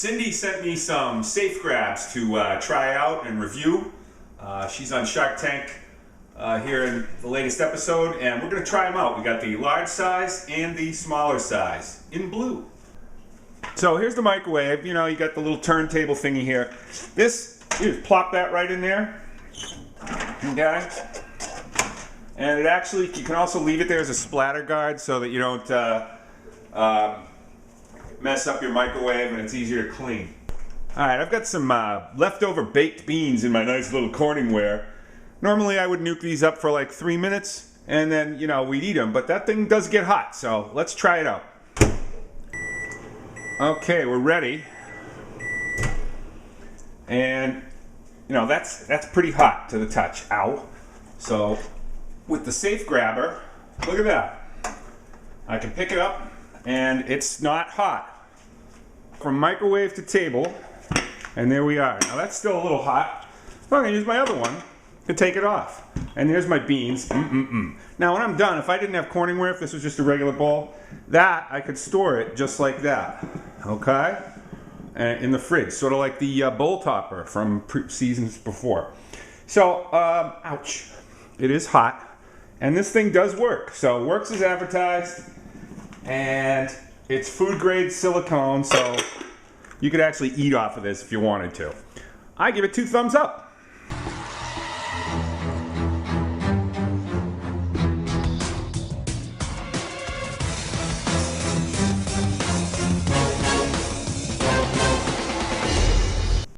Cindy sent me some Safegrabs to try out and review. She's on Shark Tank here in the latest episode, and we're going to try them out. We got the large size and the smaller size in blue. So here's the microwave. You know, you got the little turntable thingy here. This, you just plop that right in there. Okay? And it actually, you can also leave it there as a splatter guard so that you don't mess up your microwave and it's easier to clean. Alright, I've got some leftover baked beans in my nice little Corningware. Normally I would nuke these up for like 3 minutes and then, you know, we'd eat them, but that thing does get hot, so let's try it out. Okay, we're ready. And, you know, that's pretty hot to the touch. Ow. So, with the Safe Grabber, look at that. I can pick it up and it's not hot. From microwave to table, and there we are. Now that's still a little hot. I'm going to use my other one to take it off. And there's my beans. Now when I'm done, if I didn't have Corningware, if this was just a regular bowl, that I could store it just like that. Okay? In the fridge, sort of like the bowl topper from seasons before. So, ouch. It is hot. And this thing does work. So it works as advertised. And it's food grade silicone, so you could actually eat off of this if you wanted to. I give it 2 thumbs up.